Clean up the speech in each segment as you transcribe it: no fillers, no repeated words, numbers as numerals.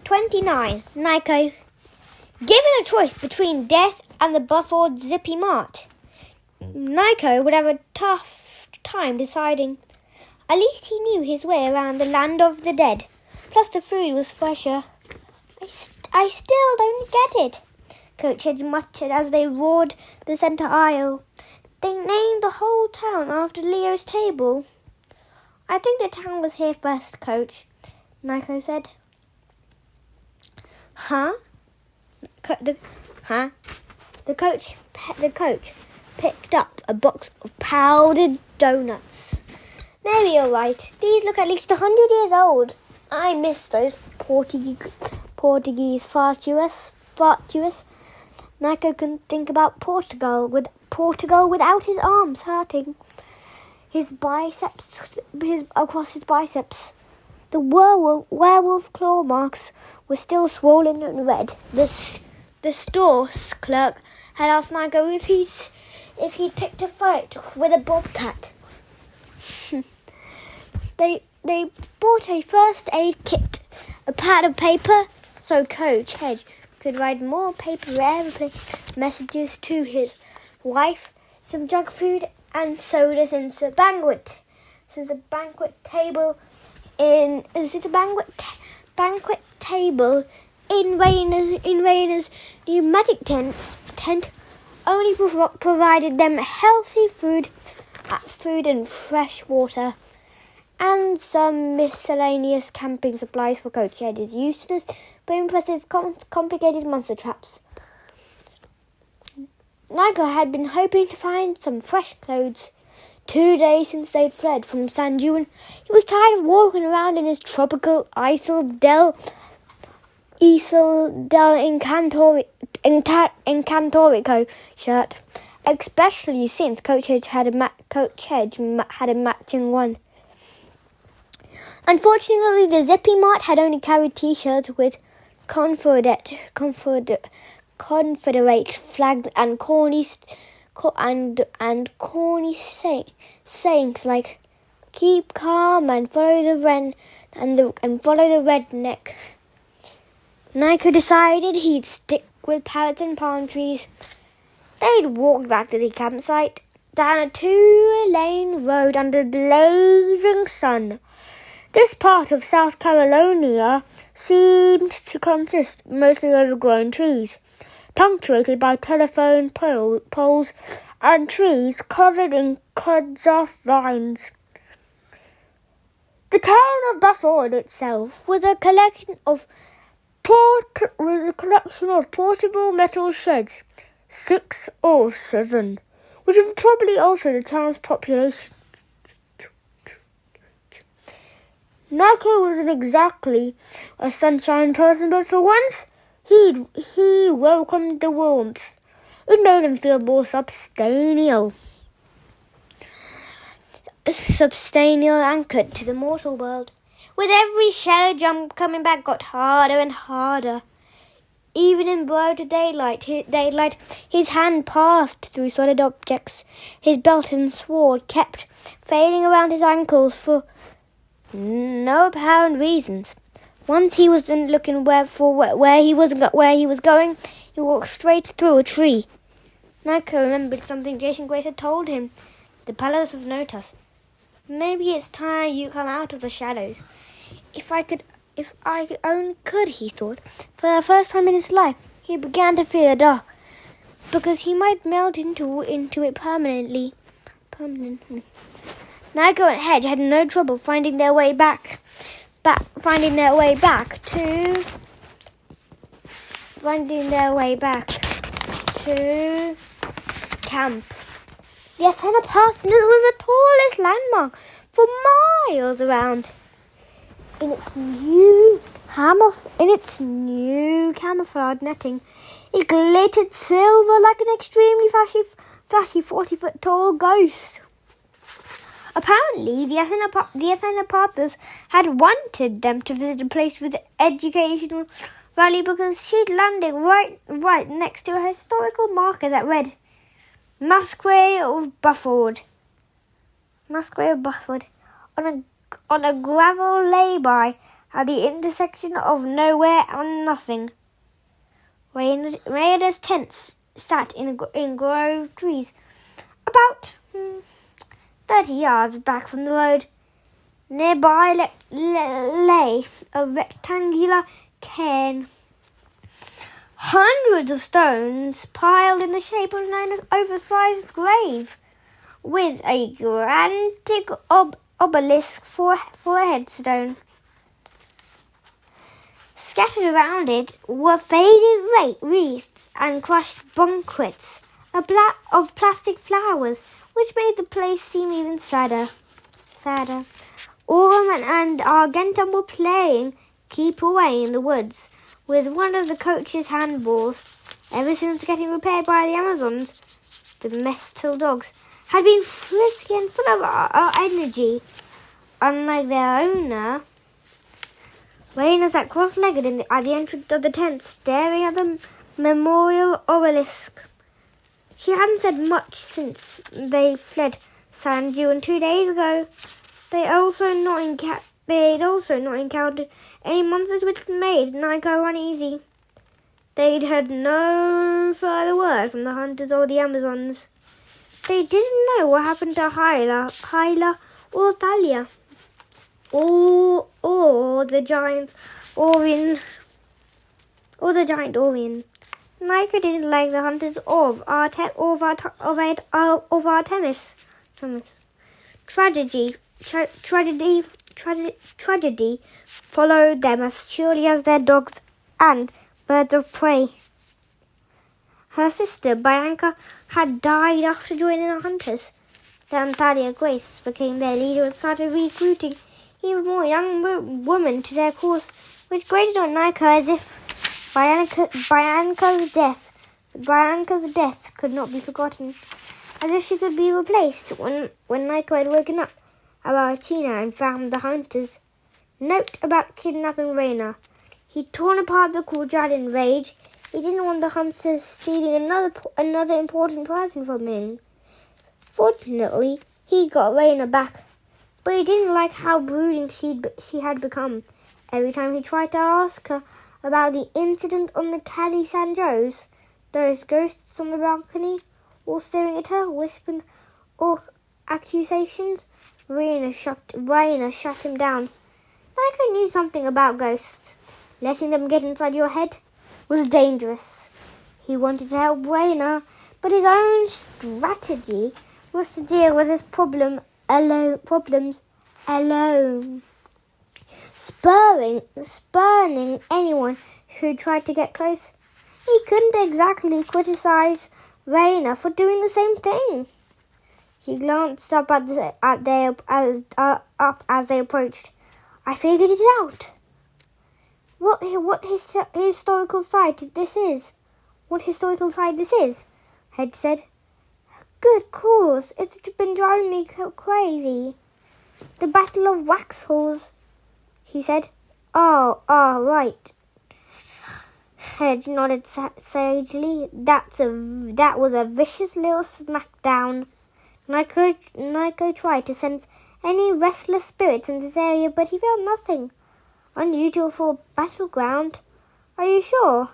29. Nico. Given a choice between death and the Bufford Zippy Mart, Nico would have a tough time deciding. At least he knew his way around the land of the dead. Plus the food was fresher. I still don't get it, Coach had muttered as they roared the centre aisle. They named the whole town after Leo's table. I think the town was here first, Coach, Nico said. Huh? The coach picked up a box of powdered donuts. Maybe you're right. These look at least 100 years old. I miss those Portuguese fatuous. Nico couldn't think about Portugal without his arms hurting. Across his biceps. The werewolf claw marks were still swollen and red. The store clerk had asked Nico if he'd picked a fight with a bobcat. They bought a first aid kit, a pad of paper, so Coach Hedge could write more paper airplane messages to his wife, some junk food and soda since the banquet table in Rainer's pneumatic tent only provided them healthy food and fresh water, and some miscellaneous camping supplies for Coach Hedge's useless but impressive complicated monster traps. Nico had been hoping to find some fresh clothes. 2 days since they'd fled from San Juan, he was tired of walking around in his tropical Isle del Encantorico shirt, especially since Coach Hedge had a matching one. Unfortunately, the Zippy Mart had only carried T-shirts with Confederate flags and corny sayings like "Keep calm" and "Follow the redneck." Nico decided he'd stick with parrots and palm trees. They'd walked back to the campsite down a 2-lane road under the blazing sun. This part of South Carolina seemed to consist mostly of overgrown trees, punctuated by telephone poles and trees covered in cuds of vines. The town of Bufford itself was a collection of portable metal sheds, 6 or 7, which was probably also the town's population. Nico wasn't exactly a sunshine person, but for once he welcomed the warmth. It made him feel more substantial anchored to the mortal world. With every shadow jump coming back got harder and harder. Even in broad daylight, his hand passed through solid objects. His belt and sword kept failing around his ankles for no apparent reasons. Once he wasn't looking where he was going, he walked straight through a tree. Nico remembered something Jason Grace had told him. The palace of Notus. Maybe it's time you come out of the shadows. If I only could, he thought. For the first time in his life, he began to fear the dark, because he might melt into it permanently. Nico and Hedge had no trouble finding their way back to camp. The Athena Parsonage was the tallest landmark for miles around. In its new camouflage netting, it glittered silver like an extremely flashy 40-foot-tall ghost. Apparently, the Athena Pathers had wanted them to visit a place with an educational value because she'd landed right next to a historical marker that read, Masquerade of Bufford. On a gravel lay-by at the intersection of nowhere and nothing. Raina's tents sat in grove trees, about 30 yards back from the road. Nearby lay a rectangular cairn. Hundreds of stones piled in the shape of an oversized grave, with a gigantic obelisk for a headstone. Scattered around it were faded wreaths and crushed bunquets of plastic flowers, which made the place seem even sadder. Aurum and Argentum were playing keep away in the woods with one of the coach's handballs. Ever since getting repaired by the Amazons, the Mestal dogs had been frisky and full of energy. Unlike their owner, Raina sat cross-legged at the entrance of the tent, staring at the memorial obelisk. She hadn't said much since they fled San Juan 2 days ago. They'd also not encountered any monsters which made Nico uneasy. They'd heard no further word from the hunters or the Amazons. They didn't know what happened to Hyla or Thalia, or the giant Orion. Nico didn't like the hunters of Artemis. Tragedy followed them as surely as their dogs and birds of prey. Her sister, Bianca, had died after joining the hunters. Then Thalia Grace became their leader and started recruiting even more young women to their cause, which grated on Nico as if Bianca's death could not be forgotten, as if she could be replaced. When Nico had woken up about China and found the hunters' note about kidnapping Raina, he'd torn apart the courtyard in rage. He didn't want the hunters stealing another important person from him. Fortunately, he got Raina back, but he didn't like how brooding she had become. Every time he tried to ask her about the incident on the Cali San Jose, those ghosts on the balcony, all staring at her, whispering or accusations, Raina shut him down. Nico knew something about ghosts. Letting them get inside your head was dangerous. He wanted to help Raina, but his own strategy was to deal with his problems alone. Spurning anyone who tried to get close. He couldn't exactly criticize Raina for doing the same thing. He glanced up as they approached. I figured it out. What historical site this is? Hedge said. Good cause. It's been driving me crazy. The Battle of Waxhaws, he said. Oh, right. Hedge nodded sagely. That was a vicious little smackdown. Nico tried to sense any restless spirits in this area, but he found nothing unusual for a battleground. Are you sure?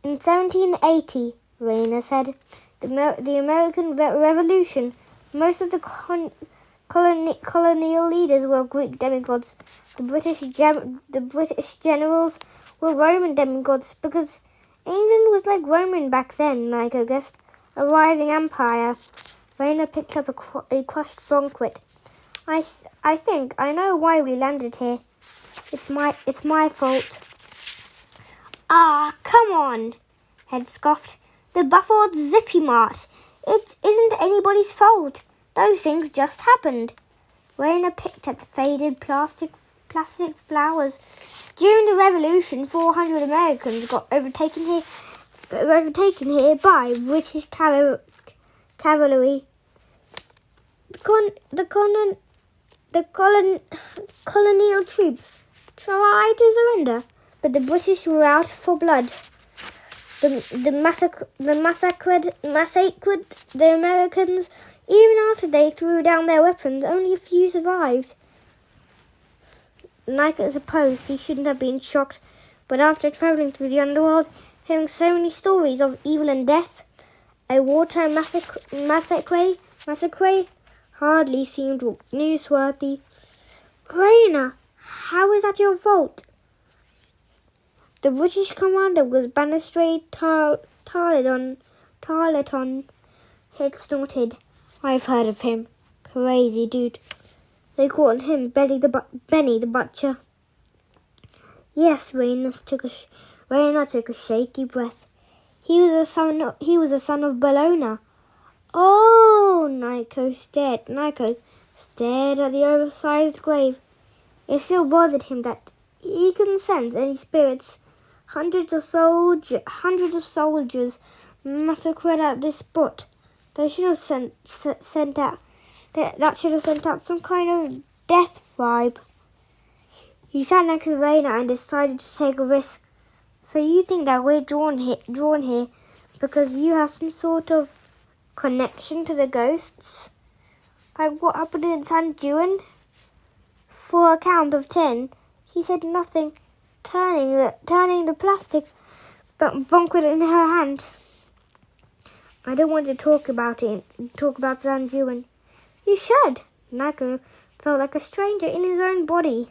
In 1780, Raina said, the American Revolution, most of the colonial leaders were Greek demigods. The British generals were Roman demigods, because England was like Roman back then, Nico guessed, a rising empire. Raina picked up a crushed banquet. I think I know why we landed here. It's my fault. Ah, come on, Head scoffed. The Bufford Zippy Mart. It isn't anybody's fault. Those things just happened. Raina picked at the faded plastic flowers. During the Revolution, 400 Americans got overtaken here by British cavalry. The colonial troops tried to surrender, but the British were out for blood. The massacred the Americans. Even after they threw down their weapons, only a few survived. Nike supposed he shouldn't have been shocked, but after travelling through the underworld, hearing so many stories of evil and death, a wartime massacre hardly seemed newsworthy. Raina, how is that your fault? The British commander was Bannister Tarleton had snorted. I've heard of him. Crazy dude. They called him Benny the Butcher. Yes, Raina took a shaky breath. He was a son of Bologna. Oh, Nico stared at the oversized grave. It still bothered him that he couldn't sense any spirits. Hundreds of soldiers massacred at this spot. They should have sent out some kind of death vibe. He sat next to Raina and decided to take a risk. So you think that we're drawn here because you have some sort of connection to the ghosts? Like what happened in San Juan? For a count of 10, he said nothing, turning the plastic bunker in her hand. I don't want to talk about San Juan. You should. Nago felt like a stranger in his own body.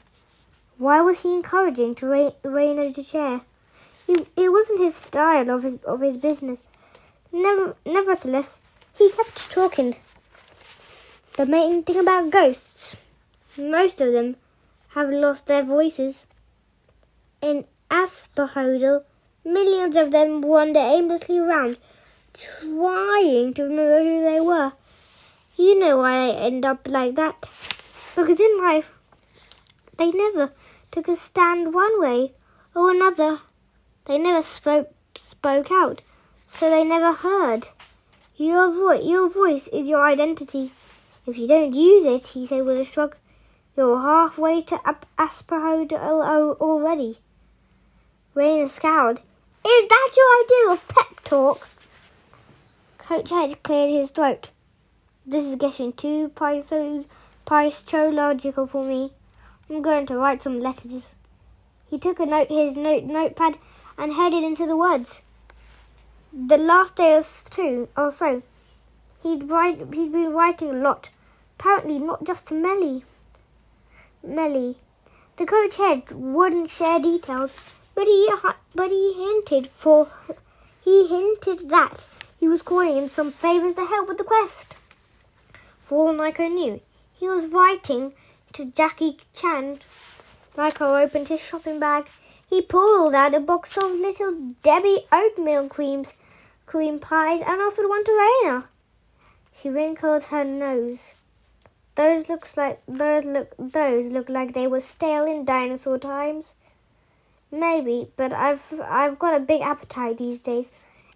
Why was he encouraging Raina to share? It wasn't his style of his business. Nevertheless, he kept talking. The main thing about ghosts, most of them have lost their voices. In Asperhodel, millions of them wander aimlessly around, trying to remember who they were. You know why they end up like that. Because in life, they never took a stand one way or another. They never spoke out, so they never heard. Your voice is your identity. If you don't use it, he said with a shrug, you're halfway to Asperhodel already. Raina scowled. Is that your idea of pep talk? Coach Head cleared his throat. This is getting too pistological for me. I'm going to write some letters. He took his notepad and headed into the woods. The last day or so, he'd been writing a lot. Apparently not just to Melly. The coach head wouldn't share details, but he hinted that he was calling in some favours to help with the quest. For all Nico knew, he was writing to Jackie Chan. Nico opened his shopping bag. He pulled out a box of Little Debbie oatmeal cream pies and offered one to Raina. She wrinkled her nose. Those look like they were stale in dinosaur times. Maybe, but I've got a big appetite these days.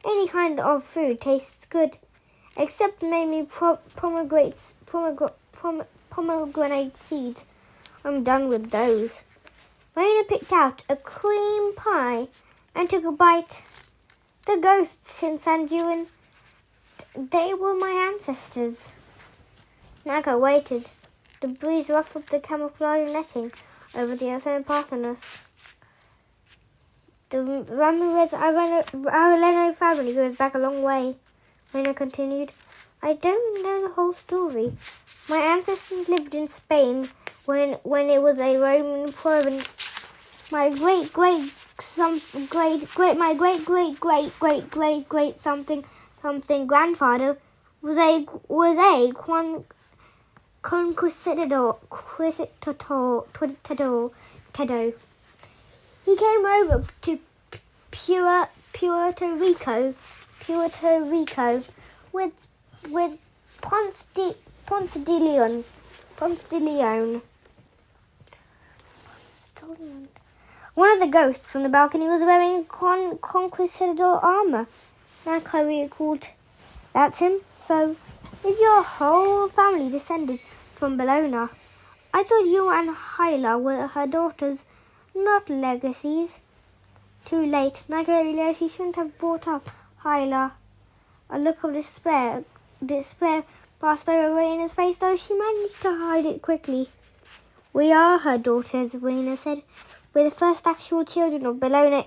Any kind of food tastes good, except maybe pomegranate seeds. I'm done with those. Raina picked out a cream pie and took a bite. The ghosts in San Juan, they were my ancestors. Naga waited. The breeze ruffled the camouflage netting over the outside Parthenos. The Ramirez-Arellano family goes back a long way. Raina continued. I don't know the whole story. My ancestors lived in Spain when it was a Roman province. My great something grandfather was a conquistador. He came over to Puerto Rico with Ponce de Leon. One of the ghosts on the balcony was wearing conquistador armor. Nakai recalled. That's him. So, is your whole family descended from Bologna? I thought you and Hyla were her daughters, not legacies. Too late. Nakai realized he shouldn't have brought up Hyla. A look of despair passed over Raina's face, though she managed to hide it quickly. We are her daughters, Raina said. We're the first actual children of Bellona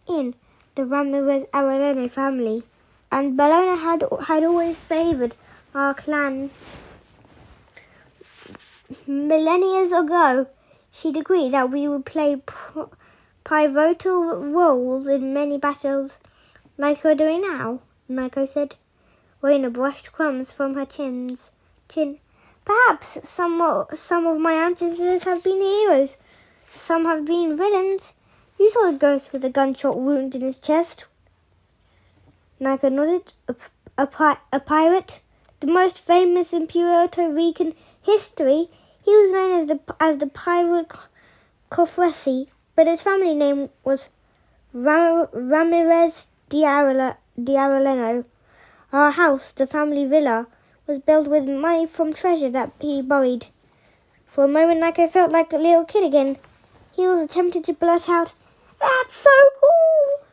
in the Ramirez-Arellano family, and Bellona had always favoured our clan. Millennia ago, she'd agreed that we would play pivotal roles in many battles, like we're doing now, Nico said. Raina brushed crumbs from her chin. Perhaps some of my ancestors have been heroes. Some have been villains. You saw the ghost with a gunshot wound in his chest. Nico nodded. A pirate, the most famous in Puerto Rican history. He was known as the pirate Percy, but his family name was Ramirez de Arellano. Our house, the family villa, was built with money from treasure that he buried. For a moment, Nico felt like a little kid again. He was tempted to blurt out, "That's so cool!"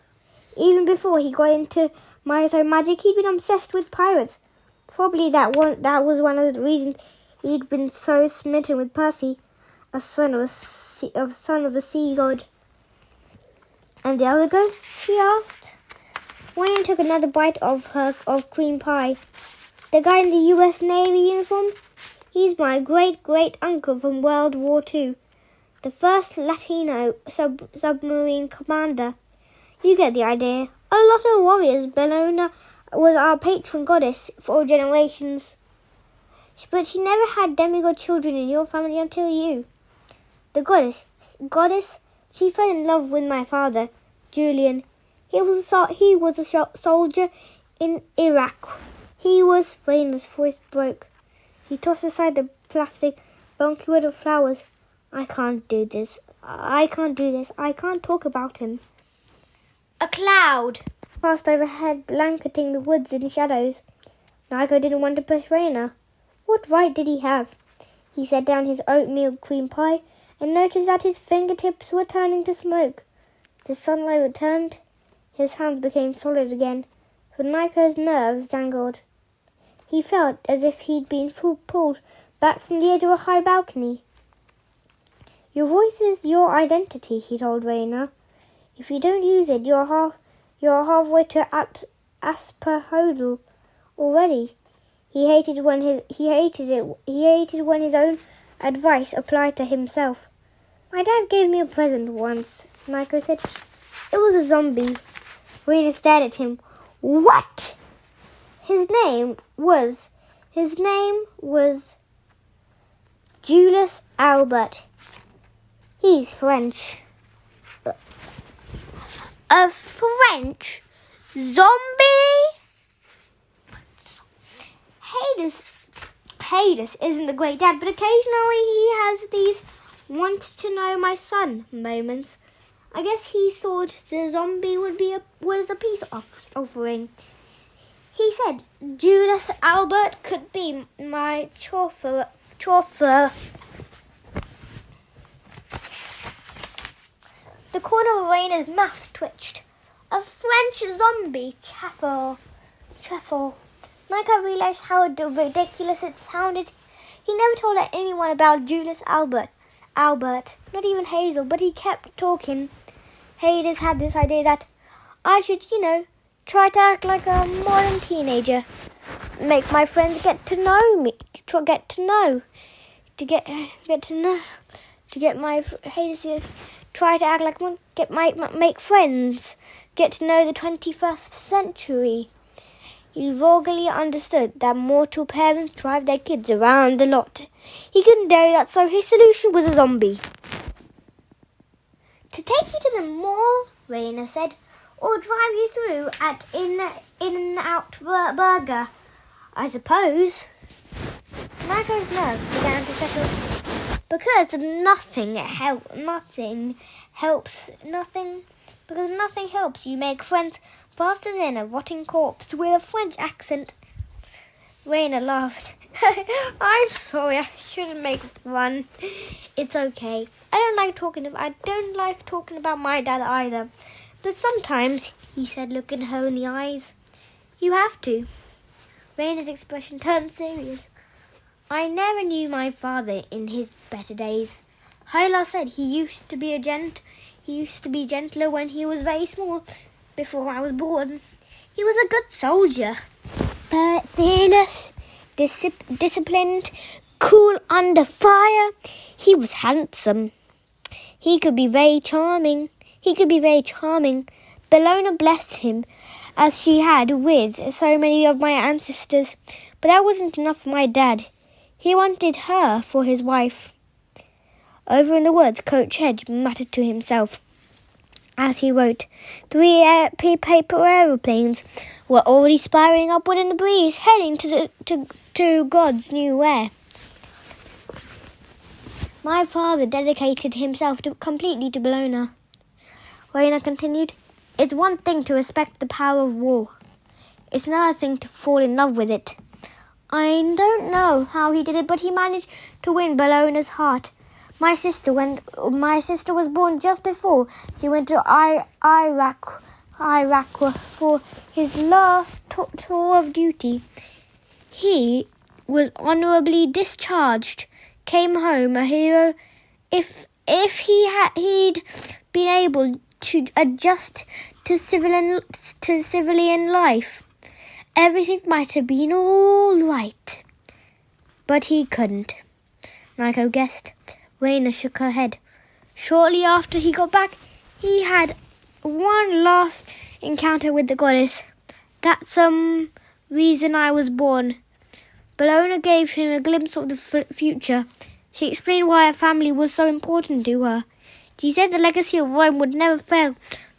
Even before he got into Mytho magic, he'd been obsessed with pirates. Probably that was one of the reasons he'd been so smitten with Percy, a son of the sea god. "And the other ghosts?" he asked. Wayne took another bite of cream pie. "The guy in the U.S. Navy uniform? He's my great-great-uncle from World War II. The first Latino submarine commander. You get the idea. A lot of warriors. Bellona was our patron goddess for generations. But she never had demigod children in your family until you. The goddess, she fell in love with my father, Julian. He was a soldier in Iraq. Raina's voice broke. He tossed aside the plastic bouquet of flowers. I can't do this. I can't talk about him." A cloud passed overhead, blanketing the woods in shadows. Nico didn't want to push Raina. What right did he have? He set down his oatmeal cream pie and noticed that his fingertips were turning to smoke. The sunlight returned. His hands became solid again, but Nico's nerves jangled. He felt as if he'd been pulled back from the edge of a high balcony. "Your voice is your identity," he told Raina. "If you don't use it, you're halfway to Asperhodel already." He hated when his own advice applied to himself. "My dad gave me a present once," Nico said. "It was a zombie." Raina stared at him. "What?" His name was Julius Albert. He's French. A French zombie? Hades isn't the great dad, but occasionally he has these want-to-know-my-son moments. I guess he thought the zombie was a peace offering. He said Julius Albert could be my chauffeur. The corner of Raina's mouth twitched. A French zombie chauffeur. Nico realized how ridiculous it sounded. He never told anyone about Julius Albert, not even Hazel, but he kept talking. Hades had this idea that I should, try to act like a modern teenager. Make my friends get to know me. Try to act like one. Make friends. Get to know the 21st century. He vaguely understood that mortal parents drive their kids around a lot. He couldn't do that, so his solution was a zombie. To take you to the mall, Raina said, or drive you through at In-N-Out Burger, I suppose. Nico's nerves began to settle. Because nothing helps you make friends faster than a rotting corpse with a French accent. Raina laughed. I'm sorry, I shouldn't make fun. It's okay. I don't like talking about my dad either. But sometimes, he said, looking her in the eyes, you have to. Raina's expression turned serious. I never knew my father in his better days. Hyla said he used to be gentler when he was very small, before I was born. He was a good soldier, but fearless, disciplined, cool under fire. He was handsome. He could be very charming. Bellona blessed him, as she had with so many of my ancestors. But that wasn't enough for my dad. He wanted her for his wife. Over in the woods, Coach Hedge muttered to himself as he wrote. 3 paper aeroplanes were already spiraling upward in the breeze, heading to God's new air. My father dedicated himself completely to Bellona. Raina continued, It's one thing to respect the power of war. It's another thing to fall in love with it. I don't know how he did it, but he managed to win Bellona's heart. My sister was born just before he went to Iraq for his last tour of duty. He was honorably discharged, came home a hero. If he'd been able to adjust to civilian life, everything might have been all right. But he couldn't. Nico guessed. Raina shook her head. Shortly after he got back, he had one last encounter with the goddess. That's some reason I was born. Bellona gave him a glimpse of the future. She explained why her family was so important to her. She said the legacy of Rome would never fail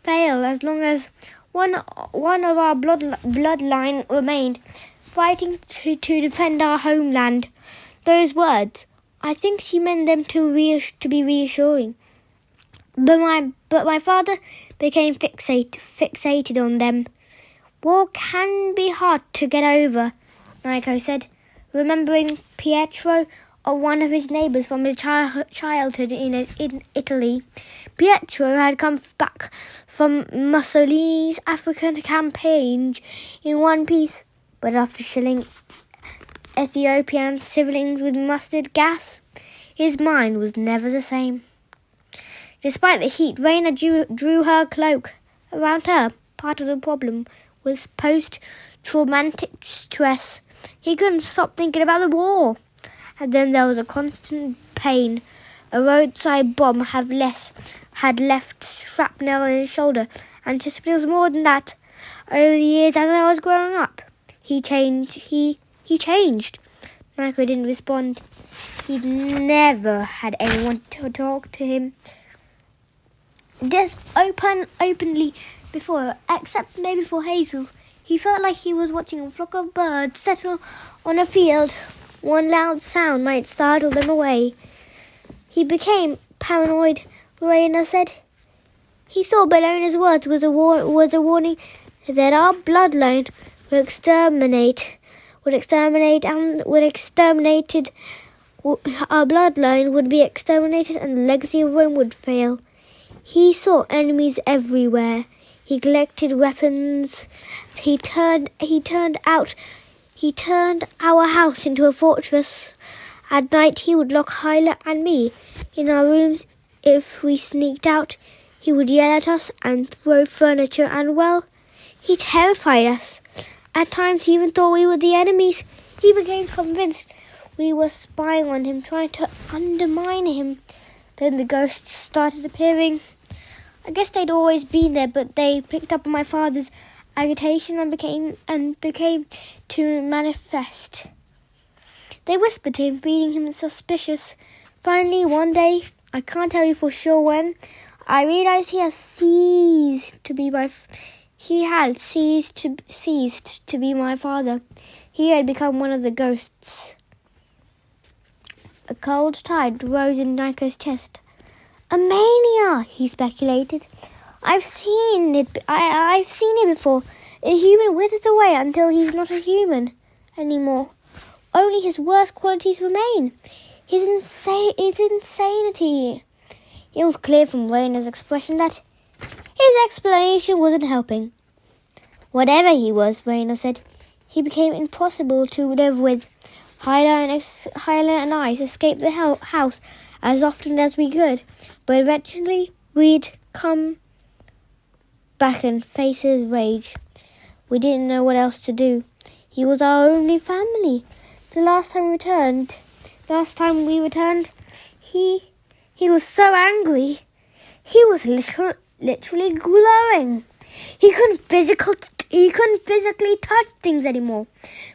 as long as one of our bloodline remained, fighting to defend our homeland. Those words, I think she meant them to be reassuring. But my father became fixated on them. War can be hard to get over, Nico said, remembering Pietro, or one of his neighbours from his childhood in Italy. Pietro had come back from Mussolini's African campaign in one piece, but after shelling Ethiopian civilians with mustard gas, his mind was never the same. Despite the heat, Raina drew her cloak around her. Part of the problem was post-traumatic stress. He couldn't stop thinking about the war. And then there was a constant pain. A roadside bomb had left shrapnel in his shoulder, and it was more than that. Over the years as I was growing up, he changed. He changed. Nico didn't respond. He'd never had anyone to talk to him this openly before, except maybe for Hazel. He felt like he was watching a flock of birds settle on a field. One loud sound might startle them away. He became paranoid, Raina said. He thought Bellona's words was a warning that our bloodline would our bloodline would be exterminated and the legacy of Rome would fail. He saw enemies everywhere. He collected weapons. He turned our house into a fortress. At night he would lock Hyla and me in our rooms. If we sneaked out, he would yell at us and throw furniture, and well, he terrified us. At times he even thought we were the enemies. He became convinced we were spying on him, trying to undermine him. Then the ghosts started appearing. I guess they'd always been there, but they picked up on my father's agitation and became to manifest. They whispered to him, feeling him suspicious. Finally, one day, I can't tell you for sure when, I realized he had ceased to be my father. He had become one of the ghosts. A cold tide rose in Nico's chest. A mania, he speculated. I've seen it before. A human withers away until he's not a human anymore. Only his worst qualities remain. His insanity. It was clear from Raina's expression that his explanation wasn't helping. Whatever he was, Raina said, he became impossible to live with. Hyla and I escaped the house as often as we could, but eventually we'd come back and face his rage. We didn't know what else to do. He was our only family. The last time we returned, he was so angry. He was literally glowing. He couldn't physically touch things anymore,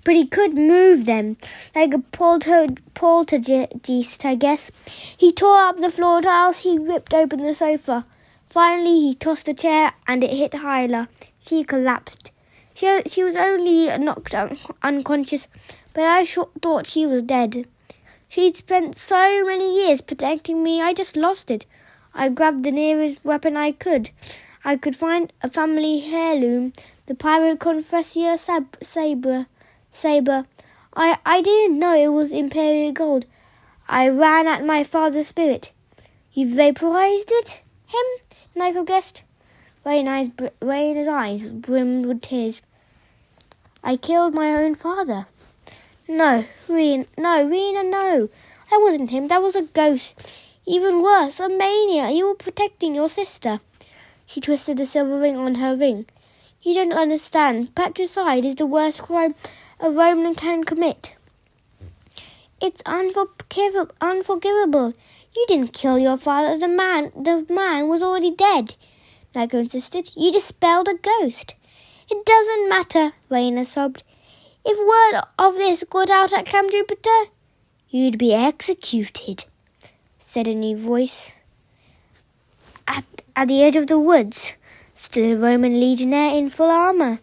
but he could move them, like a poltergeist, I guess. He tore up the floor tiles. He ripped open the sofa. Finally, he tossed a chair, and it hit Hyla. She collapsed. She was only knocked unconscious, but I thought she was dead. She'd spent so many years protecting me, I just lost it. I grabbed the nearest weapon I could. I could find a family heirloom, the pirate Confessor saber. I didn't know it was imperial gold. I ran at my father's spirit. You vaporized it? Him? Nico guessed. Raina's eyes brimmed with tears. I killed my own father. No, Rena, no. That wasn't him. That was a ghost. Even worse, a mania. You were protecting your sister. She twisted the silver ring on her ring. You don't understand. Patricide is the worst crime a Roman can commit. It's unforgivable. You didn't kill your father. The man was already dead. Nico insisted. You dispelled a ghost. It doesn't matter, Raina sobbed. If word of this got out at Camp Jupiter, you'd be executed, said a new voice. At the edge of the woods stood a Roman legionnaire in full armour,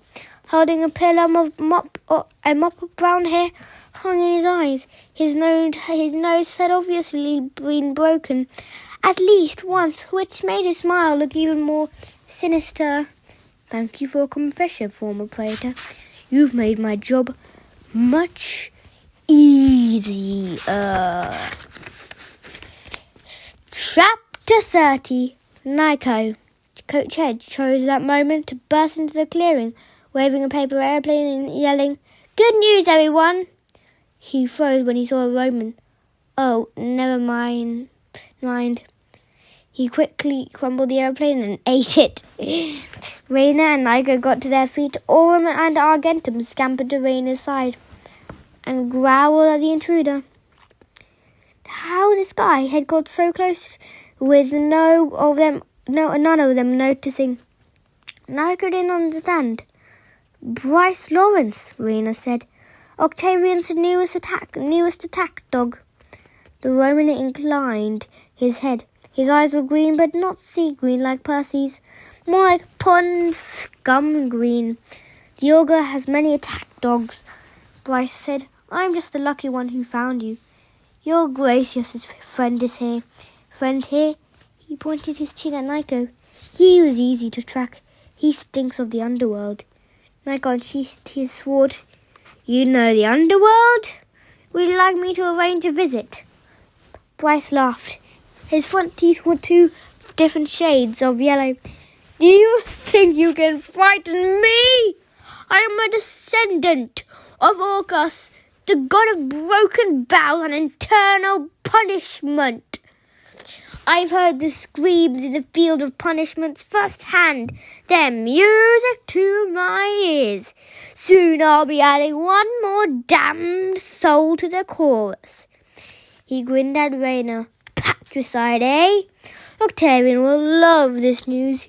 holding a pillar of mop of brown hair hung in his eyes. His nose had obviously been broken at least once, which made his smile look even more sinister. Thank you for a confession, former praetor. You've made my job much easier. Chapter 30. Nico. Coach Head chose that moment to burst into the clearing, waving a paper airplane and yelling, Good news, everyone! He froze when he saw a Roman. Oh, never mind. He quickly crumbled the airplane and ate it. Raina and Nico got to their feet. Aurum and Argentum scampered to Raina's side and growled at the intruder. How this guy had got so close with none of them noticing. Nico didn't understand. Bryce Lawrence, Raina said. Octavian's newest attack dog. The Roman inclined his head. His eyes were green, but not sea green like Percy's. More like pond scum green. The ogre has many attack dogs, Bryce said. I'm just the lucky one who found you. Your gracious friend is here. Friend here? He pointed his chin at Nico. He was easy to track. He stinks of the underworld. Nico unsheathed his sword. You know the underworld? Would you like me to arrange a visit? Bryce laughed. His front teeth were two different shades of yellow. Do you think you can frighten me? I am a descendant of Orcus, the god of broken vows and eternal punishment. I've heard the screams in the field of punishments firsthand. They're music to my ears. Soon I'll be adding one more damned soul to the chorus. He grinned at Raina. Patricide, eh? Octavian will love this news.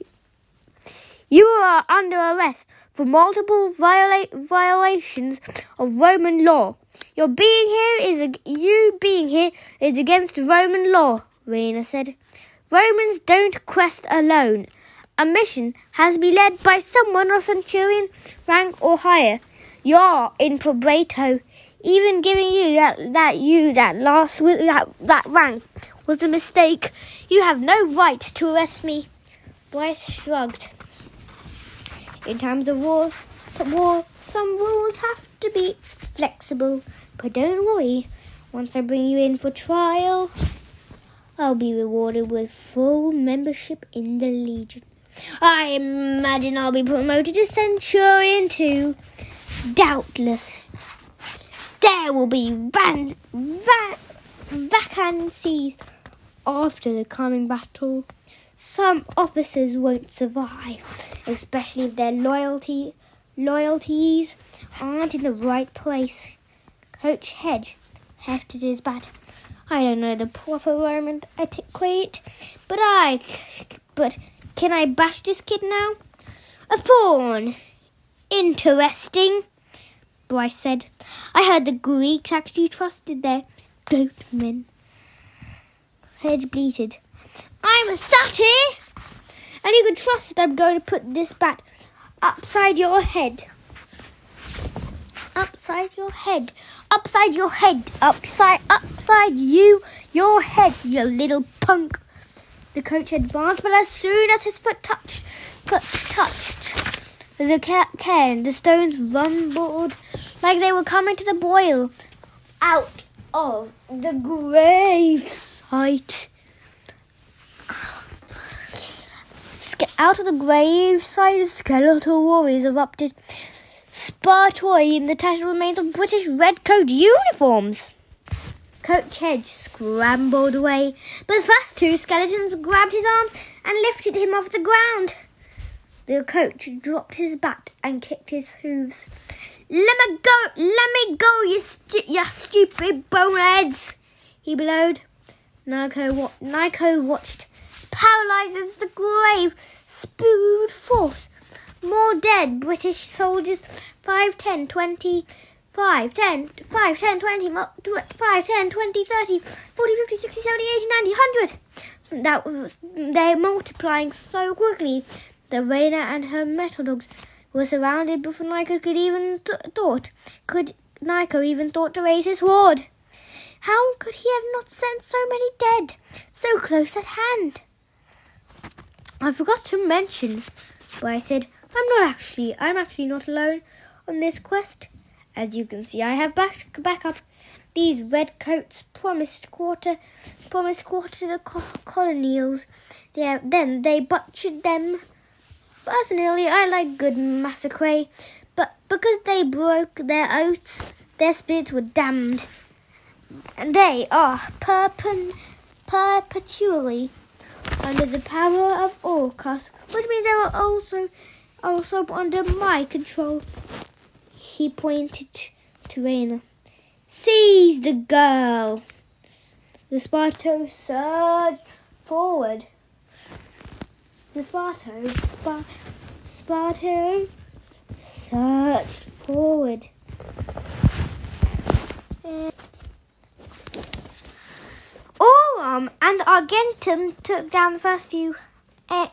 You are under arrest for multiple violations of Roman law. You being here is against Roman law, Raina said. Romans don't quest alone. A mission has to be led by someone of centurion rank or higher. You're in probrato. Even giving you that rank was a mistake. You have no right to arrest me. Bryce shrugged. In times of war, some rules have to be flexible. But don't worry, once I bring you in for trial, I'll be rewarded with full membership in the Legion. I imagine I'll be promoted to Centurion too. Doubtless. There will be vacancies after the coming battle. Some officers won't survive, especially if their loyalties aren't in the right place. Coach Hedge hefted his bat. I don't know the proper Roman etiquette, but can I bash this kid now? A thorn. Interesting, Bryce said. I heard the Greeks actually trusted their goatmen. Hedge bleated. I'm a satyr, and you can trust that I'm going to put this bat upside your head. Upside your head. Upside your head. Upside your head, you little punk. The coach advanced, but as soon as his foot touched the cairn, the stones rumbled like they were coming to the boil out of the grave site. Out of the grave site, skeletal warriors erupted, spartoring the tattered remains of British redcoat uniforms. Coach Hedge scrambled away, but the first two skeletons grabbed his arms and lifted him off the ground. The coach dropped his bat and kicked his hooves. Let me go, you stupid boneheads, he bellowed. Nico watched, paralysed as the grave spewed forth more dead British soldiers. 5, 10, 20, 5, 10, 5, 10, 20, 5, 10, 20, 30, 40, 50, 60, 70, 80, 90, 100. They're multiplying so quickly that Raina and her metal dogs were surrounded before Nico could even thought to raise his sword. How could he have not sent so many dead so close at hand? I forgot to mention, but I said, I'm actually not alone on this quest. As you can see, I have backup. These redcoats promised quarter to the colonials. Then they butchered them. Personally, I like good massacre, but because they broke their oaths, their spirits were damned. And they are perpetually under the power of Orcus, which means they were also under my control. He pointed to Raina. Seize the girl. The Sparto surged forward. The Sparto surged forward. Oram and Argentum took down the first few, but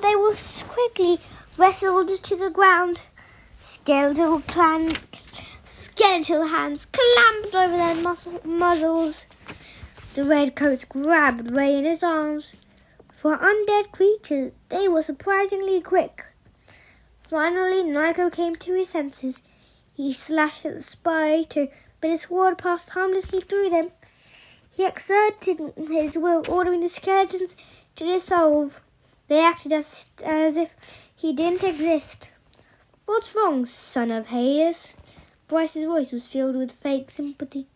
they were quickly wrestled to the ground. Skeletal hands clamped over their muzzles. The redcoats grabbed Ray in his arms. For undead creatures, they were surprisingly quick. Finally, Nico came to his senses. He slashed at the Sparto, but his sword passed harmlessly through them. He exerted his will, ordering the skeletons to dissolve. They acted as if he didn't exist. What's wrong, son of Hades? Bryce's voice was filled with fake sympathy.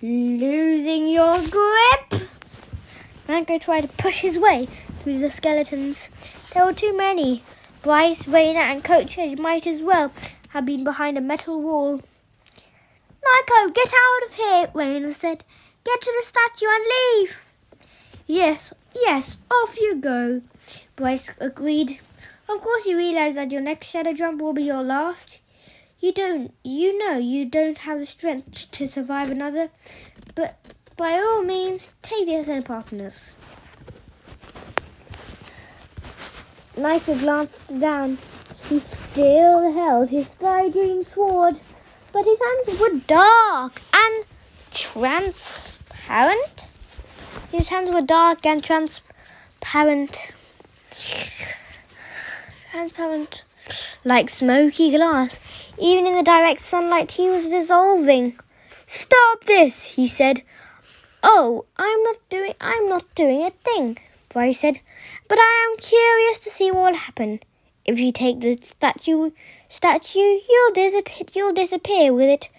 Losing your grip? Nico tried to push his way through the skeletons. There were too many. Bryce, Raina, and Coach Hedge might as well have been behind a metal wall. Nico, get out of here, Raina said. Get to the statue and leave. Yes, off you go, Bryce agreed. Of course you realize that your next shadow jump will be your last. You don't have the strength to survive another, but by all means, take the other partners. Nico glanced down. He still held his Stygian sword, but his hands were dark and transparent. Transparent, like smoky glass. Even in the direct sunlight, he was dissolving. Stop this, he said. Oh, I'm not doing a thing, Bryce said. But I am curious to see what will happen. If you take the statue, you'll disappear with it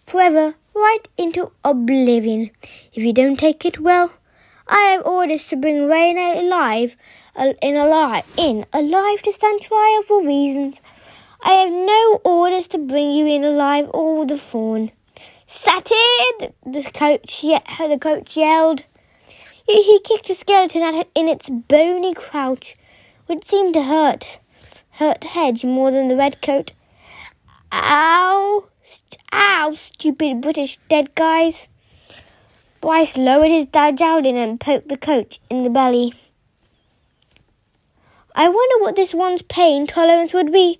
forever right into oblivion. If you don't take it well, I have orders to bring Raina alive to stand trial for reasons. I have no orders to bring you in alive or the fawn. Satin! The coach yelled. He kicked a skeleton in its bony crouch, which seemed to hurt Hedge more than the red coat. Ow, stupid British dead guys. Bryce lowered his javelin and poked the coach in the belly. I wonder what this one's pain tolerance would be.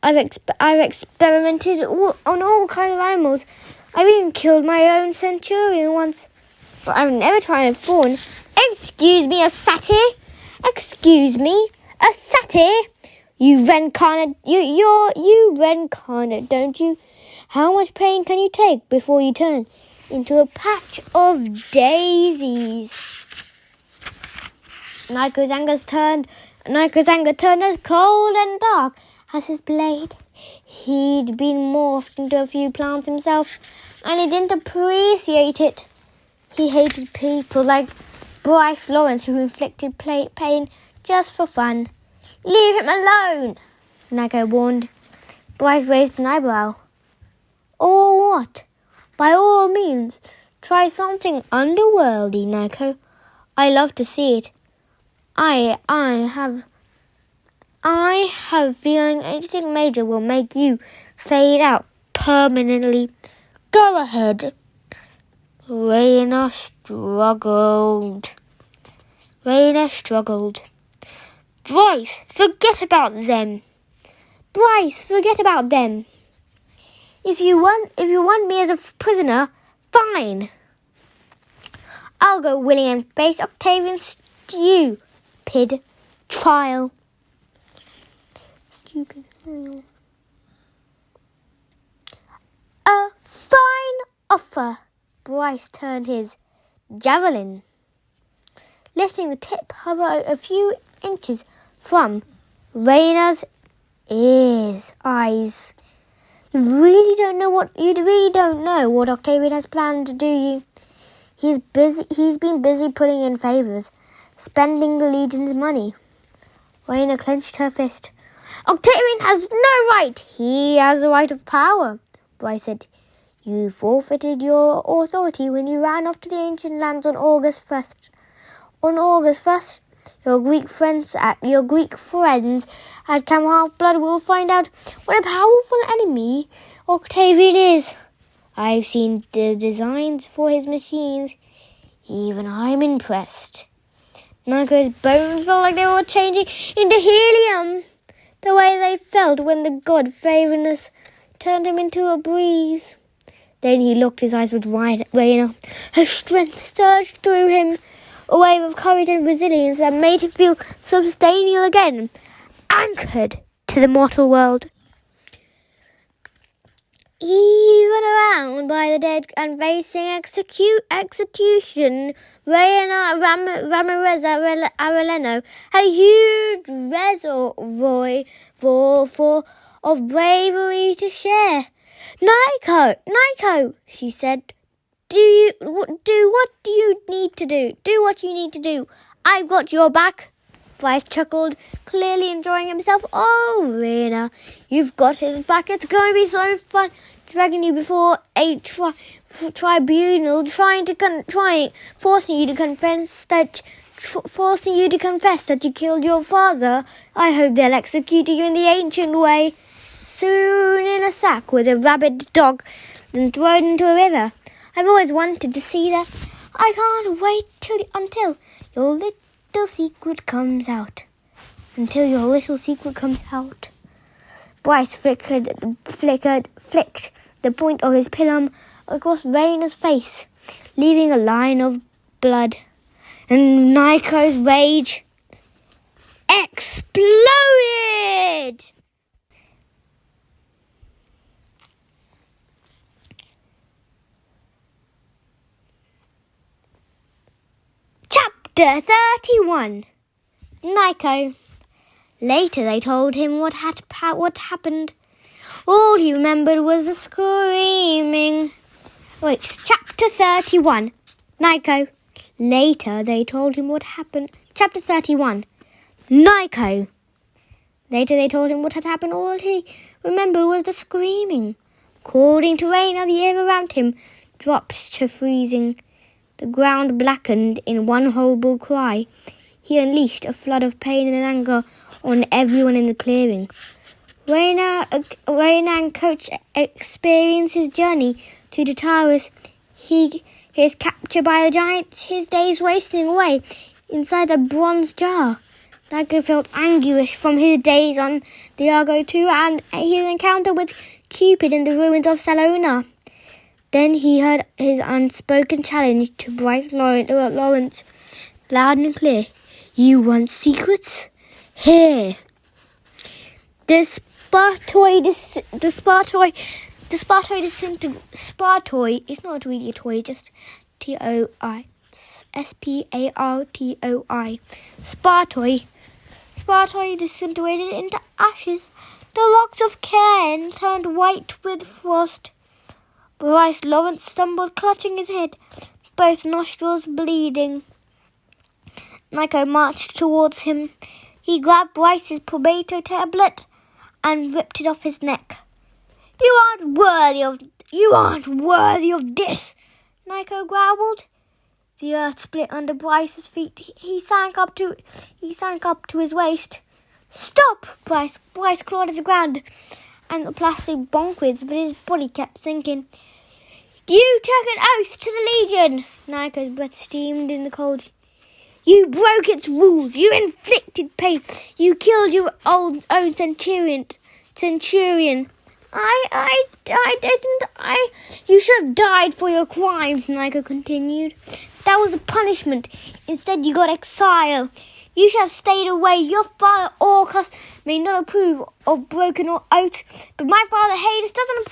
I've experimented on all kinds of animals. I've even killed my own centurion once, but I've never tried a fawn. Excuse me, a satyr? Excuse me, a satyr? You reincarnate, you reincarnate, don't you? How much pain can you take before you turn into a patch of daisies? Nico's anger turned as cold and dark as his blade. He'd been morphed into a few plants himself, and he didn't appreciate it. He hated people like Bryce Lawrence who inflicted pain just for fun. Leave him alone, Nico warned. Bryce raised an eyebrow. Or what? By all means, try something underworldy, Nico. I love to see it. I have a feeling anything major will make you fade out permanently. Go ahead. Raina struggled. Bryce, forget about them. If you want me as a prisoner, fine. I'll go willing and face Octavian's stupid trial. A fine offer. Bryce turned his javelin, letting the tip hover a few inches from Raina's eyes. You really don't know what Octavian has planned, do you? He's been busy putting in favours, spending the Legion's money. Raina clenched her fist. Octavian has no right. He has the right of power, Bryce said. You forfeited your authority when you ran off to the ancient lands on August 1st. On August 1st, your Greek friends at Camp Half-Blood will find out what a powerful enemy Octavian is. I've seen the designs for his machines. Even I'm impressed. Nico's bones felt like they were changing into helium, the way they felt when the god Favenus turned him into a breeze. Then he locked his eyes with Raina. Her strength surged through him, a wave of courage and resilience that made him feel substantial again, anchored to the mortal world. Even around by the dead and facing execution, Raina Ramirez Arellano had a huge reservoir of bravery to share. Nico, she said, do what you need to do. Do what you need to do. I've got your back. Bryce chuckled, clearly enjoying himself. Oh, Raina, you've got his back. It's going to be so fun dragging you before a tribunal, forcing you to confess that you killed your father. I hope they'll execute you in the ancient way, soon in a sack with a rabid dog, and thrown into a river. I've always wanted to see that. I can't wait until your little secret comes out. Bryce flicked the point of his pilum across Raina's face, leaving a line of blood. And Nico's rage exploded. Chapter 31. Nico. Later they told him what happened. All he remembered was the screaming Wait, chapter 31. Nico. Later, they told him what happened. Chapter 31. Nico. Later, they told him what had happened. All he remembered was the screaming. According to Raina, the air around him dropped to freezing. The ground blackened in one horrible cry. He unleashed a flood of pain and anger on everyone in the clearing. Raina and Coach experienced his journey to the towers. He is captured by the giant, his days wasting away inside the bronze jar. Nico felt anguish from his days on the Argo too, and his encounter with Cupid in the ruins of Salona. Then he heard his unspoken challenge to Bryce Lawrence, loud and clear. You want secrets? Here. The Spartoy is not really a toy, just T-O-I. S-P-A-R-T-O-I. Spartoy disintegrated into ashes. The rocks of Cairn turned white with frost. Bryce Lawrence stumbled, clutching his head, both nostrils bleeding. Nico marched towards him. He grabbed Bryce's probator tablet and ripped it off his neck. You aren't worthy of this, Nico growled. The earth split under Bryce's feet. He sank up to his waist. Stop, Bryce! Bryce clawed at the ground, and the plastic bonkwards, but his body kept sinking. You took an oath to the Legion! Nico's breath steamed in the cold. You broke its rules. You inflicted pain. You killed your own centurion. I didn't. You should have died for your crimes, Nico continued. That was the punishment. Instead, you got exile. You should have stayed away. Your father, Orcus, may not approve of broken oaths, but my father, Hades, doesn't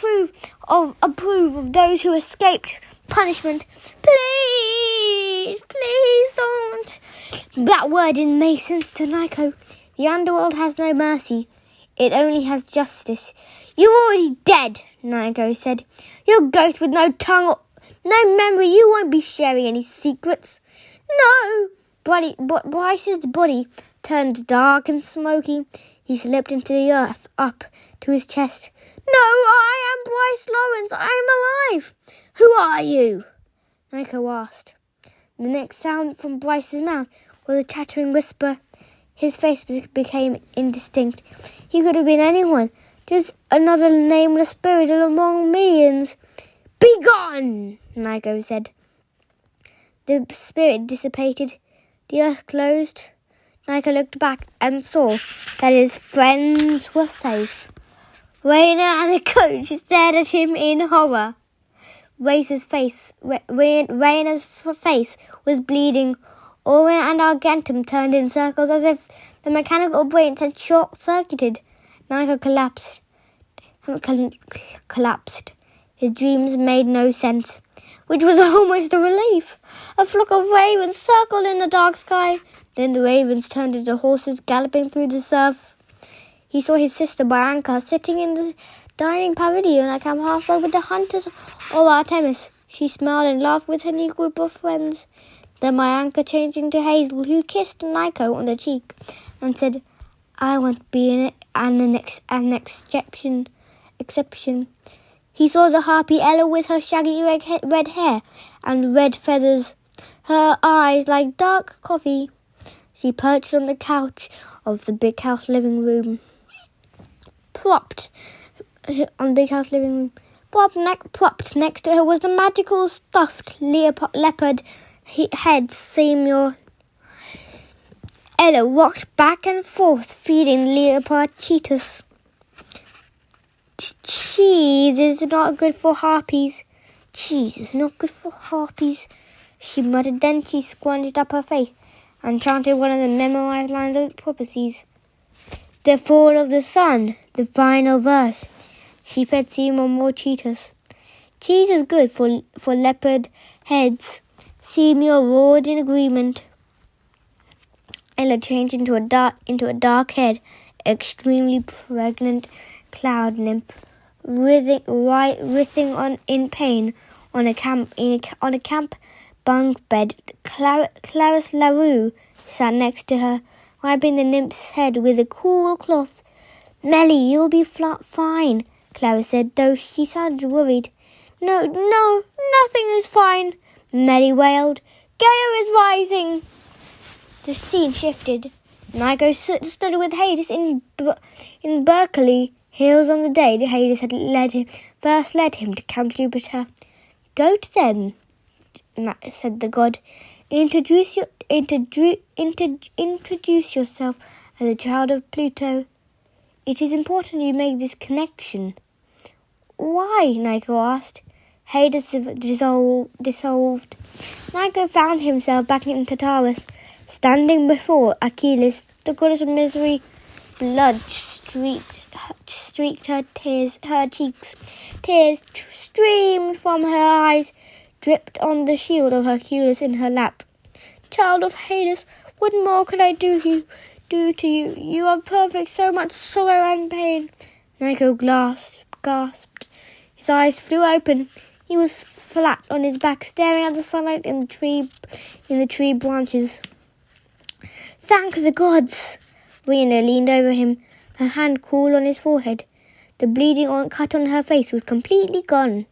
approve of those who escaped punishment. Please don't. That word didn't make sense to Nico. The underworld has no mercy. It only has justice. You're already dead, Nico said. You're a ghost with no tongue or no memory. You won't be sharing any secrets. No. But Bryce's body turned dark and smoky. He slipped into the earth up to his chest. No, I am Bryce Lawrence. I'm alive. Who are you? Nico asked. The next sound from Bryce's mouth was a chattering whisper. His face became indistinct. He could have been anyone, just another nameless spirit among millions. Be gone, Nico said. The spirit dissipated. The earth closed. Nico looked back and saw that his friends were safe. Raina and the coach stared at him in horror. Raina's face was bleeding. Orin and Argentum turned in circles as if the mechanical brains had short-circuited. Nico collapsed. His dreams made no sense, which was almost a relief. A flock of ravens circled in the dark sky. Then the ravens turned into horses galloping through the surf. He saw his sister Bianca sitting in the dining pavilion like I'm halfway with the hunters of Artemis. She smiled and laughed with her new group of friends. Then Bianca changed into Hazel, who kissed Nico on the cheek and said, I won't be an exception. He saw the harpy Ella with her shaggy red hair and red feathers, her eyes like dark coffee. She perched on the couch of the big house living room. Propped next to her was the magical stuffed leopard head Seymour. Ella rocked back and forth, feeding leopard cheetahs. Cheese is not good for harpies. Cheese is not good for harpies, she muttered. Then she scrunched up her face and chanted one of the memorized lines of prophecies. The fall of the sun, the final verse. She fed Seymour more cheetahs. Cheese is good for leopard heads. Seymour roared in agreement. Ella changed into a dark head, extremely pregnant cloud nymph, writhing in pain on a camp bunk bed. Clarisse LaRue sat next to her, wiping the nymph's head with a cool cloth. "Melly, you'll be fine," Clarisse said, though she sounded worried. No, nothing is fine," Melly wailed. "Gale is rising." The scene shifted. Nico stood with Hades in Berkeley Hills on the day that Hades had first led him to Camp Jupiter. "Go to them," said the god. Introduce yourself as a child of Pluto. It is important you make this connection." "Why?" Nico asked. Hades dissolved. Nico found himself back in Tartarus, standing before Achilles, the goddess of misery. Blood streaked her cheeks. Tears streamed from her eyes, dripped on the shield of Hercules in her lap. "Child of Hades, what more could I do to you? You are perfect, so much sorrow and pain." Nico gasped. His eyes flew open. He was flat on his back, staring at the sunlight in the tree branches. "Thank the gods!" Rena leaned over him, her hand cool on his forehead. The bleeding cut on her face was completely gone.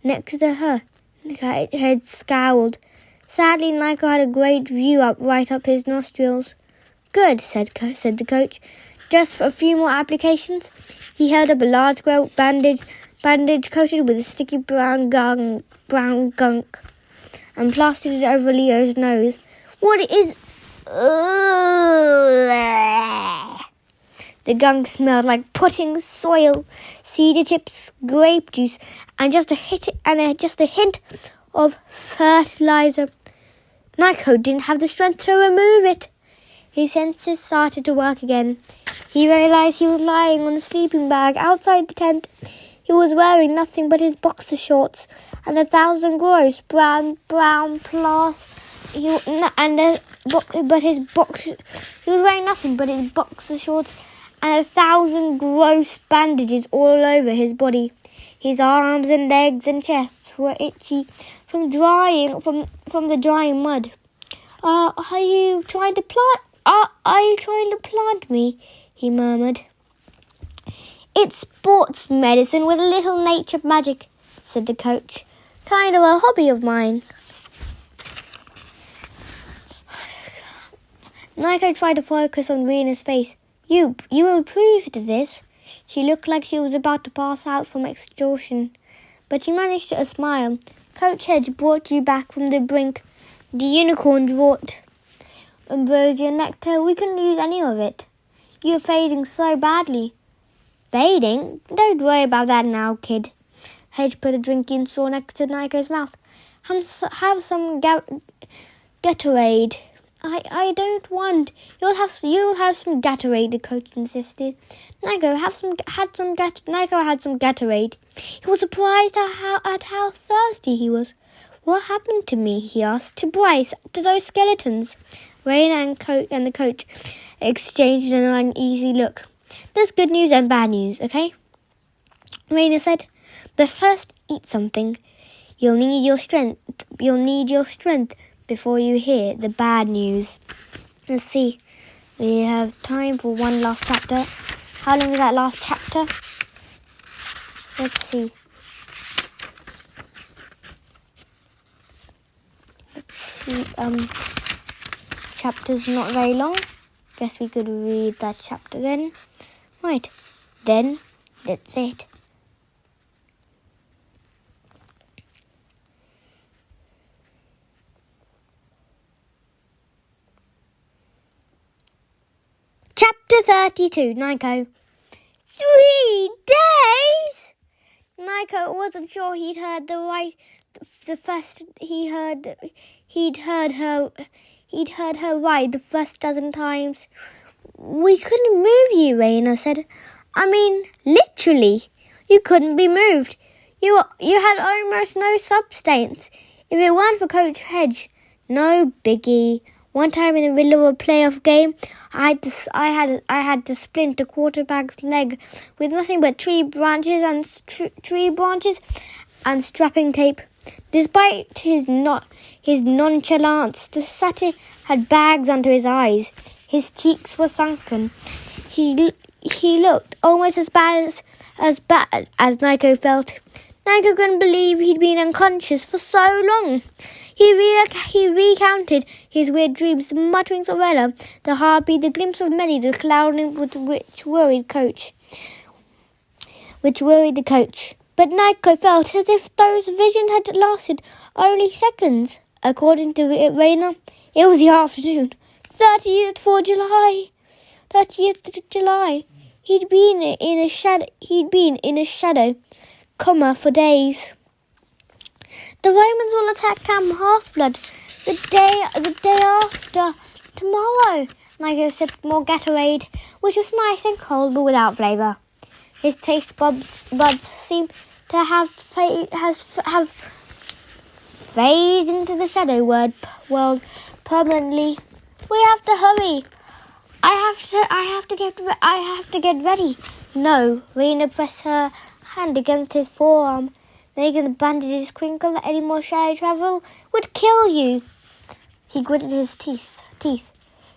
Next to her, Head scowled. Sadly, Nico had a great view right up his nostrils. "Good," said the coach. "Just for a few more applications." He held up a large square bandage coated with a sticky brown gunk, and plastered it over Leo's nose. "What is..." The gunk smelled like pudding, soil, cedar chips, grape juice, and just a hint of fertilizer. Nico didn't have the strength to remove it. His senses started to work again. He realized he was lying on a sleeping bag outside the tent. He was wearing nothing but his boxer shorts and 1,000 gross brown plaster. He was wearing nothing but his boxer shorts and 1,000 gross bandages all over his body. His arms and legs and chests were itchy from the drying mud. Are you trying to plant me?" he murmured. "It's sports medicine with a little nature magic," said the coach. "Kind of a hobby of mine." Nico tried to focus on Rena's face. You improved this." She looked like she was about to pass out from exhaustion, but she managed to smile. "Coach Hedge brought you back from the brink. The unicorn brought ambrosia nectar. We couldn't use any of it. You're fading so badly." "Fading? Don't worry about that now, kid." Hedge put a drinking straw next to Nico's mouth. Have some Gatorade." I don't want. You'll have some Gatorade," the coach insisted. Nico had some Gatorade. He was surprised at how thirsty he was. "What happened to me?" he asked. "To Bryce? To those skeletons?" Raina and the coach exchanged an uneasy look. "There's good news and bad news, okay?" Raina said. "But first, eat something. You'll need your strength before you hear the bad news." Let's see. We have time for one last chapter. How long is that last chapter? Let's see. Chapter's not very long. Guess we could read that chapter then. Right. Then, that's it. Chapter 32, Nico. 3 days? Nico wasn't sure he'd heard her right the first dozen times. "We couldn't move you," Raina said. "I mean, literally. You couldn't be moved. You had almost no substance. If it weren't for Coach Hedge, no biggie. One time in the middle of a playoff game, I had to splint a quarterback's leg with nothing but tree branches and strapping tape. Despite his nonchalance, the satyr had bags under his eyes. His cheeks were sunken. He looked almost as bad as Nico felt. Nico couldn't believe he'd been unconscious for so long. He recounted his weird dreams, the mutterings of Ella, the heartbeat, the glimpse of Melly, the clouding which worried the coach. But Nico felt as if those visions had lasted only seconds. According to Raina, it was the afternoon. 30th of July. He'd been in a shadow coma for days. The Romans will attack Camp Half-Blood the day after tomorrow. Nico sipped more Gatorade, which was nice and cold but without flavour. His taste buds seemed to have faded into the shadow world permanently. We have to hurry. I have to get ready. No, Rena pressed her hand against his forearm, making the bandages crinkle. Any more shadow travel would kill you. He gritted his teeth. If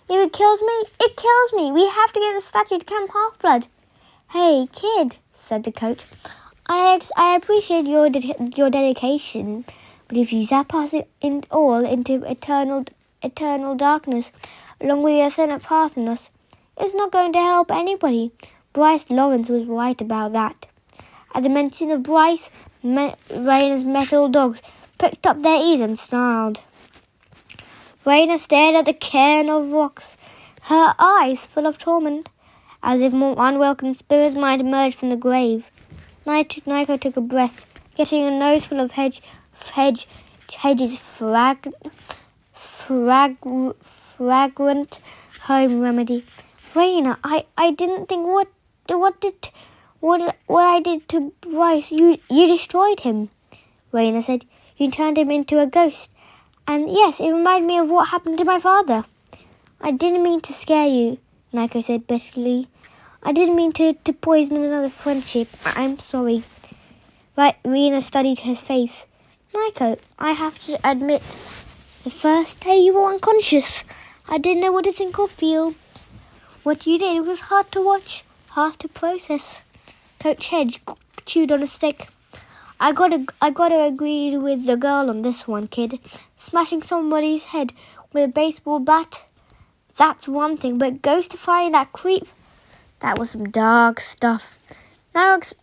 it kills me, it kills me. We have to get the statue to Camp Half-Blood. Hey, kid, said the coach. I appreciate your dedication, but if you zap us into eternal darkness, along with your Senate Parthenos, it's not going to help anybody. Bryce Lawrence was right about that. At the mention of Bryce, Raina's metal dogs pricked up their ears and snarled. Raina stared at the cairn of rocks, her eyes full of torment, as if more unwelcome spirits might emerge from the grave. Nico took a breath, getting a nose full of Hedge's fragrant home remedy. Raina, I didn't think what I did to Bryce. You destroyed him, Raina said. You turned him into a ghost. And yes, it reminded me of what happened to my father. I didn't mean to scare you, Nico said bitterly. I didn't mean to poison another friendship. I'm sorry. Raina studied his face. Nico, I have to admit, the first day you were unconscious, I didn't know what to think or feel. What you did was hard to watch, hard to process. Coach Hedge chewed on a stick. I gotta agree with the girl on this one, kid. Smashing somebody's head with a baseball bat, that's one thing, but ghostifying that creep, that was some dark stuff.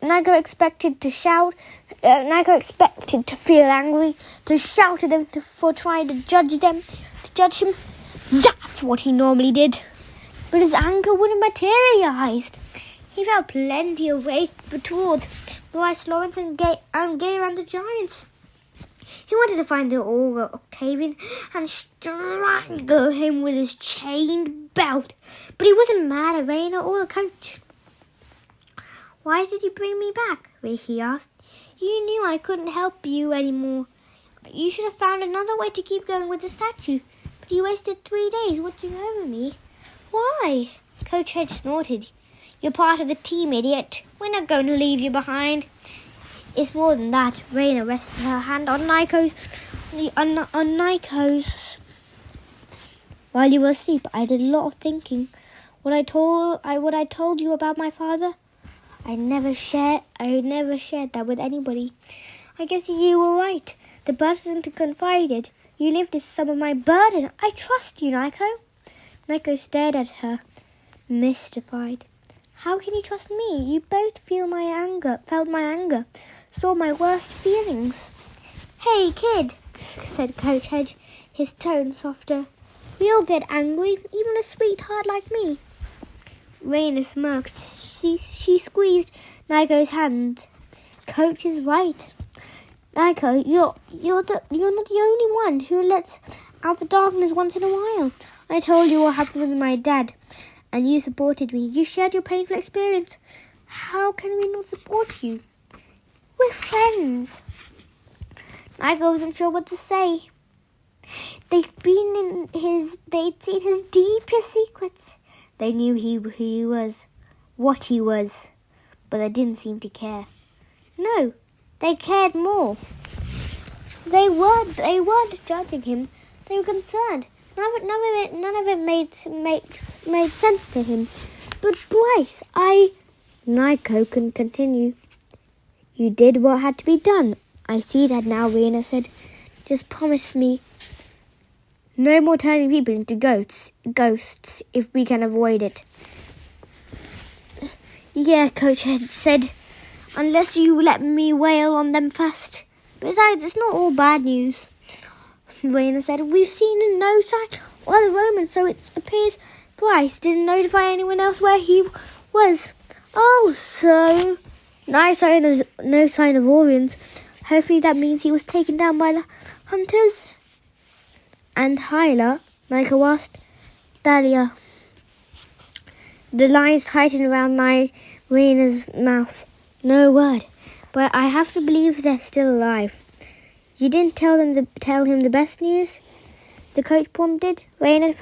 Nico expected to shout. Nico expected to feel angry, to shout at them for trying to judge him. That's what he normally did. But his anger wouldn't materialize. He felt plenty of rage towards Bryce Lawrence and Gay and the Giants. He wanted to find the Aura Octavian and strangle him with his chained belt. But he wasn't mad at Raina or the coach. Why did you bring me back? He asked. You knew I couldn't help you anymore. You should have found another way to keep going with the statue. But you wasted 3 days watching over me. Why? Coach Hedge snorted. You're part of the team, idiot. We're not going to leave you behind. It's more than that. Raina rested her hand on Nico's. While you were asleep, I did a lot of thinking. What I told you about my father, I never shared that with anybody. I guess you were right. The person to confide it. You lived as some of my burden. I trust you, Nico. Nico stared at her, mystified. How can you trust me? You both felt my anger, saw my worst feelings. Hey, kid, said Coach Hedge, his tone softer. We all get angry, even a sweetheart like me. Raina smirked. She squeezed Nico's hand. Coach is right. Nico, you're not the only one who lets out the darkness once in a while. I told you what happened with my dad, and you supported me. You shared your painful experience. How can we not support you? We're friends. Nico wasn't sure what to say. They'd seen his deepest secrets. They knew who he was, what he was, but they didn't seem to care. No, they cared more. They weren't judging him. They were concerned. None of it made sense to him. But Bryce, Nico can continue. You did what had to be done. I see that now, Raina said. Just promise me no more turning people into ghosts if we can avoid it. Yeah, Coach Head said, unless you let me wail on them first. Besides, it's not all bad news. Raina said, we've seen no sign of the Romans, so it appears Bryce didn't notify anyone else where he was. Oh, so no sign of Orions. Hopefully that means he was taken down by the hunters. And Hyla, Nico asked. Dahlia. The lines tightened around Raina's mouth. No word, but I have to believe they're still alive. You didn't tell him the best news? The coach prompted. Raina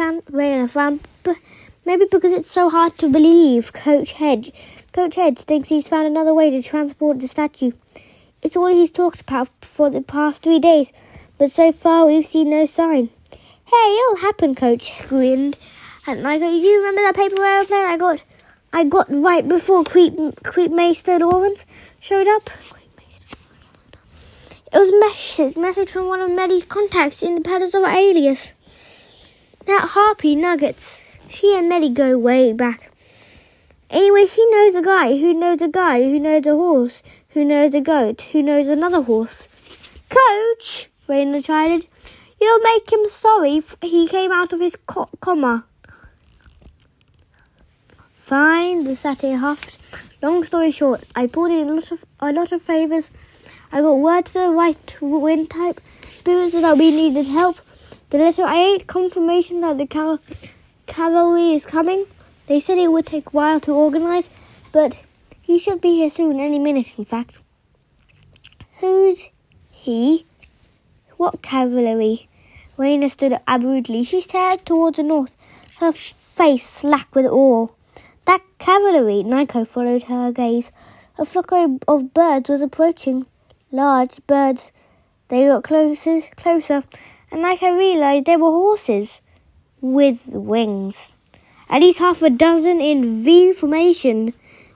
frowned. Maybe because it's so hard to believe. Coach Hedge thinks he's found another way to transport the statue. It's all he's talked about for the past 3 days, but so far we've seen no sign. Hey, it'll happen, Coach grinned. And you remember that paper aeroplane I got right before Creepmaster Lawrence showed up? It was a message from one of Melly's contacts in the Palace of Alias. That harpy Nuggets. She and Melly go way back. Anyway, she knows a guy who knows a guy who knows a horse, who knows a goat, who knows another horse. Coach, Raina chided, you'll make him sorry he came out of his coma. Fine, the satyr huffed. Long story short, I pulled in a lot of favours. I got word to the right wind type spirits that we needed help. The letter I ate confirmation that the cavalry is coming. They said it would take a while to organise, but he should be here soon, any minute in fact. Who's he? What cavalry? Raina stood up rudely. She stared towards the north, her face slack with awe. That cavalry, Nico followed her gaze. A flock of birds was approaching. Large birds. They got closer, and Nico realised they were horses with wings. At least half a dozen in V formation,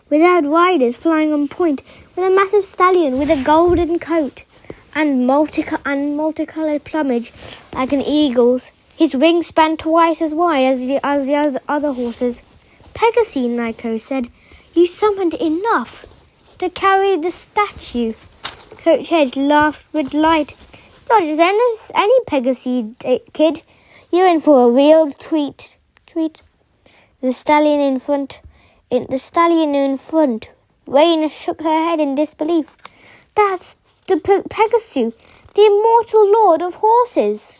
without riders flying on point, with a massive stallion with a golden coat and multicoloured plumage like an eagle's. His wings spanned twice as wide as the other horses. Percy, Nico said, you summoned enough to carry the statue. Coach Hedge laughed with delight. Not just any Percy kid. You're in for a real treat. The stallion in front. Raina shook her head in disbelief. That's the Pegasus, the immortal lord of horses.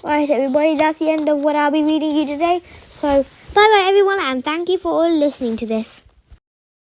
Right, everybody, that's the end of what I'll be reading you today. So, bye-bye, everyone, and thank you for listening to this.